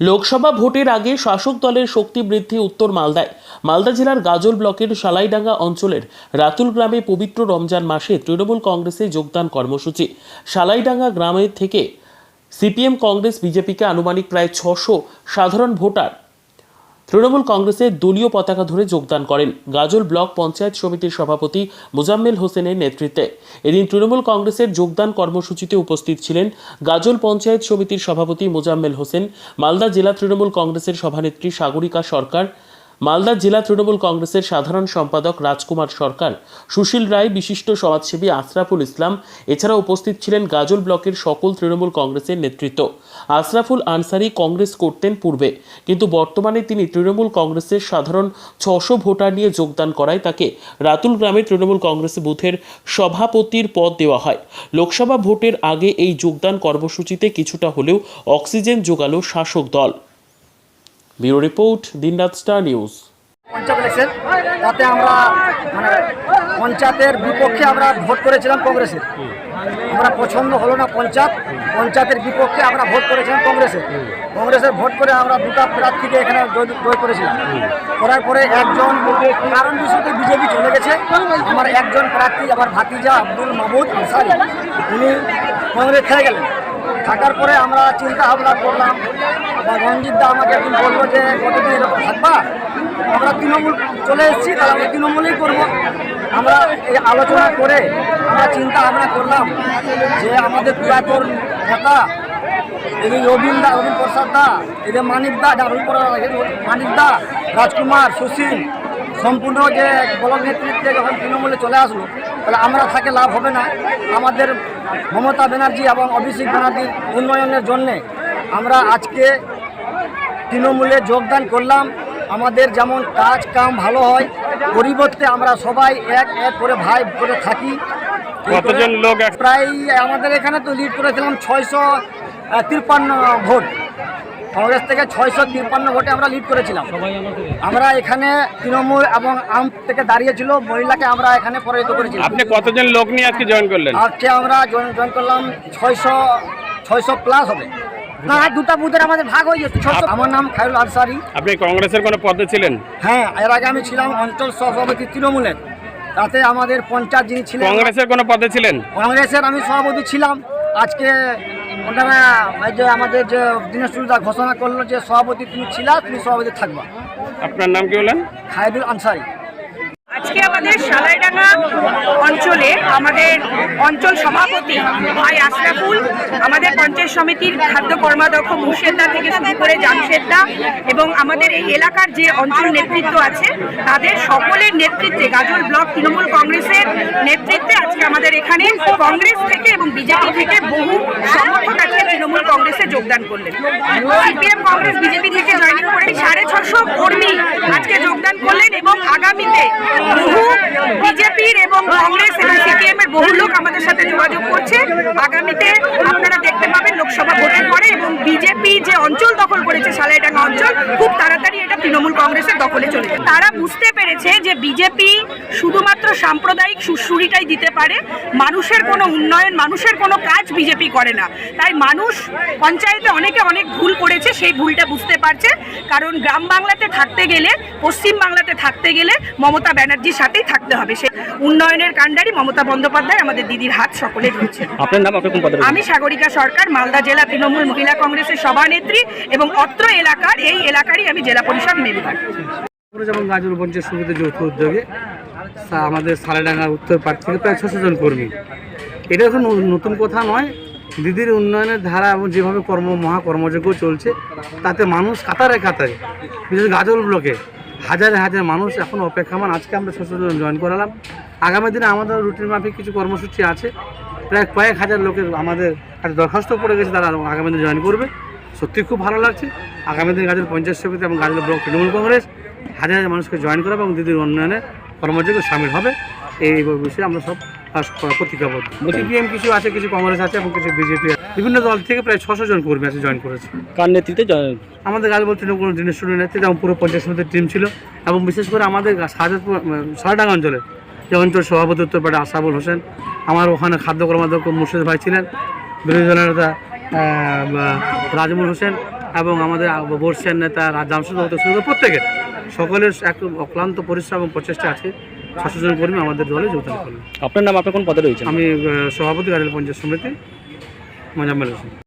লোকসভা ভোটের আগে শাসক দলের শক্তি বৃদ্ধি উত্তর মালদায়। মালদা জেলার গাজল ব্লকের সালাইডাঙ্গা অঞ্চলের রাতুল গ্রামে পবিত্র রমজান মাসে তৃণমূল কংগ্রেসে যোগদান কর্মসূচি। সালাইডাঙ্গা গ্রামে থেকে সিপিএম, কংগ্রেস, বিজেপিকে আনুমানিক প্রায় 600 সাধারণ ভোটার তৃণমূল কংগ্রেসের দলীয় পতাকা ধরে যোগদান করেন। গাজল ব্লক পঞ্চায়েত সমিতির সভাপতি মোজাম্মেল হোসেনের নেতৃত্বে এদিন তৃণমূল কংগ্রেসের যোগদান কর্মসূচিতে উপস্থিত ছিলেন গাজল পঞ্চায়েত সমিতির সভাপতি মোজাম্মেল হোসেন, মালদা জেলা তৃণমূল কংগ্রেসের সভানেত্রী সাগরিকা সরকার, মালদা জেলা তৃণমূল কংগ্রেসের সাধারণ সম্পাদক রাজকুমার সরকার, সুশীল রায়, বিশিষ্ট সমাজসেবী আশরাফুল ইসলাম। এছাড়া উপস্থিত ছিলেন গাজল ব্লকের সকল তৃণমূল কংগ্রেসের নেতৃত্ব। আশরাফুল আনসারি কংগ্রেস করতেন পূর্বে, কিন্তু বর্তমানে তিনি তৃণমূল কংগ্রেসের সাধারণ 600 ভোটার নিয়ে যোগদান করায় তাকে রাতুল গ্রামের তৃণমূল কংগ্রেস বুথের সভাপতির পদ দেওয়া হয়। লোকসভা ভোটের আগে এই যোগদান কর্মসূচিতে কিছুটা হলেও অক্সিজেন জোগালো শাসক দল। ব্যুরো রিপোর্ট, দিনরাত স্টার নিউজ। পঞ্চায়েত ইলেকশন, তাতে আমরা পঞ্চায়েতের বিপক্ষে আমরা ভোট করেছিলাম কংগ্রেসের। আমরা পছন্দ হলো না পঞ্চায়েতের বিপক্ষে আমরা ভোট করেছিলাম কংগ্রেসের ভোট করে আমরা দুটো প্রার্থীকে এখানে জয় করেছিলাম। করার পরে একজন কারণ বিষয়তে বিজেপি চলে গেছে। আমার একজন প্রার্থী, আমার ভাতিজা আব্দুল মাহমুদ আনসারি, উনি কংগ্রেস খেয়ে গেলেন। থাকার পরে আমরা চিন্তা ভাবনা করলাম, রঞ্জিত দা আমাকে একদিন বলবো যে কতদিন এরকম থাকবা, আমরা তৃণমূল চলে এসেছি, তাহলে আমরা তৃণমূলই করবো। আমরা এই আলোচনা করে আমরা চিন্তা ভাবনা করলাম যে আমাদের পুরাতন নেতা এদের রবীন প্রসাদ দা, এদের মানিক দা, রাজকুমার, সুশীল সম্পূর্ণ যে ব্লক নেতৃত্বে যখন তৃণমূলে চলে আসলো, তাহলে আমরা থাকে লাভ হবে না। আমাদের মমতা ব্যানার্জি এবং অভিষেক ব্যানার্জির উন্নয়নের জন্যে আমরা আজকে তৃণমূলে যোগদান করলাম। আমাদের যেমন কাজ কাম ভালো হয়, পরিবর্তে আমরা সবাই এক এক করে ভাই করে থাকি। কতজন লোক? প্রায় আমাদের এখানে তো লিড করেছিলাম 653 ভোট, কংগ্রেস থেকে 653 ভোটে আমরা লিড করেছিলাম। আমরা এখানে তৃণমূল এবং আম থেকে দাঁড়িয়েছিল, মহিলাকে আমরা এখানে পরাজিত করেছিলাম। আপনি কতজন লোক নিয়ে আজকে জয়েন করলেন? আজকে আমরা জয়েন করলাম 600 প্লাস হবে। না, দুটা বুথের আমাদের ভাগ হয়ে যেত। আমার নাম খায়রুল আনসারি। আপনি কংগ্রেসের কোনো পদে ছিলেন? হ্যাঁ, এর আগে আমি ছিলাম অঞ্চল সভাপতি তৃণমূলের। তাতে আমাদের পঞ্চায়েত যিনি ছিলেন। কংগ্রেসের কোনো পদে ছিলেন? কংগ্রেসের আমি সভাপতি ছিলাম। আজকে ওনারা যে আমাদের যে দিনেশদা ঘোষণা করলো যে সভাপতি তুমি ছিলা, তুমি সভাপতি থাকবা। আপনার নাম কি বলেন? খায়রুল আনসারি। আজকে আমাদের সালাইডাঙ্গা অঞ্চলে আমাদের অঞ্চল সভাপতি ভাই আশরাফুল, আমাদের পঞ্চায়েত সমিতির খাদ্য কর্মাধ্যক্ষ মুর্শেদা থেকে শুরু করে জামশেদা এবং আমাদের এই এলাকার যে অঞ্চল নেতৃত্ব আছে, তাদের সকলের নেতৃত্বে গাজল ব্লক তৃণমূল কংগ্রেসের নেতৃত্বে আজকে আমাদের এখানে কংগ্রেস থেকে এবং বিজেপি থেকে বহু সমর্থক আজকে তৃণমূল কংগ্রেসে যোগদান করলেন। সিপিএম, কংগ্রেস, বিজেপি থেকে জয়েনিং করে 650 কর্মী আজকে যোগদান করলেন এবং আগামীতে বহু বিজেপির এবং কংগ্রেস এবং সিপিএম এর বহু লোক আমাদের সাথে যোগাযোগ করছে। আগামীতে আপনারা দেখতে পাবেন লোকসভা ভোটের পরে, এবং বিজেপি যে অঞ্চল দখল করেছে সালাইডাঙ্গা অঞ্চল, খুব তাড়াতাড়ি এটা তৃণমূল কংগ্রেসের দখলে চলে যাবে। তারা বুঝতে পেরেছে যে বিজেপি শুধুমাত্র সাম্প্রদায়িক সুড়সুড়িটাই দিতে পারে, মানুষের কোনো উন্নয়ন, মানুষের কোনো কাজ বিজেপি করে না। তাই মানুষ পঞ্চায়েতে অনেকে অনেক ভুল করেছে, সেই ভুলটা বুঝতে পারছে। কারণ গ্রাম বাংলাতে থাকতে গেলে, পশ্চিম বাংলাতে থাকতে গেলে মমতা ব্যানার্জির সাথেই থাকতে হবে। সে উন্নয়নের কাণ্ডারি মমতা বন্দ্যোপাধ্যায়, আমাদের দিদির হাত সকলে রয়েছে। আপনার নাম? আমি সাগরিকা সরকার, মালদা জেলা তৃণমূল মহিলা কংগ্রেসের সভানেত্রী এবং অত্র এলাকার এই এলাকারই আমি জেলা পরিষদ মেম্বার। যেমন গাজল পঞ্চায়েত সমিতি যৌথ উদ্যোগে আমাদের সালাইডাঙ্গা উত্তর পার্ক থেকে প্রায় 600 জন কর্মী। এটা এখন নতুন কথা নয়। দিদির উন্নয়নের ধারা এবং যেভাবে মহাকর্মযজ্ঞ চলছে, তাতে মানুষ কাতারে বিশেষ গাজল ব্লকে হাজারে হাজার মানুষ এখন অপেক্ষামান। আজকে আমরা 600 জন জয়েন করালাম। আগামী দিনে আমাদের রুটিন মাফিক কিছু কর্মসূচি আছে। প্রায় কয়েক হাজার লোকের আমাদের কাছে দরখাস্ত পড়ে গেছে, তারা আগামী দিনে জয়েন করবে। সত্যি খুব ভালো লাগছে। আগামী দিনে গাজল পঞ্চায়েত সমিতি এবং গাজল ব্লক তৃণমূল কংগ্রেস হাজার হাজার মানুষকে জয়েন করাবে এবং দিদির উন্নয়নে কর্মযজ্ঞ সামিল হবে। এই বিষয়ে আমরা সব প্রতিজ্ঞাবদ্ধ। সিপিএম কিছু আছে, কিছু কংগ্রেস আছে এবং কিছু বিজেপি আছে। বিভিন্ন দল থেকে প্রায় 600 জন কর্মী আছে জয়েন করেছে। কার নেতৃত্বে? আমাদের গাজল তৃণমূল দিনেশদা নেতৃত্বে এবং পুরো পঞ্চায়েত সমিতির টিম ছিল। এবং বিশেষ করে আমাদের সালাইডাঙ্গা অঞ্চলের যে অঞ্চল সভাপতি উত্তরপাড়া আশরাফুল হোসেন, আমার ওখানে খাদ্য কর্মাধ্যক্ষ মুর্শেদ ভাই ছিলেন, বিরোধী দলের নেতা রাজমুল হোসেন এবং আমাদের বর্ষিয়ার নেতা জামশেদ হতে শুরু করে প্রত্যেকের সকলের এক অক্লান্ত পরিশ্রম এবং প্রচেষ্টা আছে 600 জন কর্মী আমাদের দলে যোগদান করলেন। আপনার নাম, আপনার কোন পদে রয়েছেন? আমি সভাপতি গাজল পঞ্চায়েত সমিতি মোজাম্মেল হোসেন।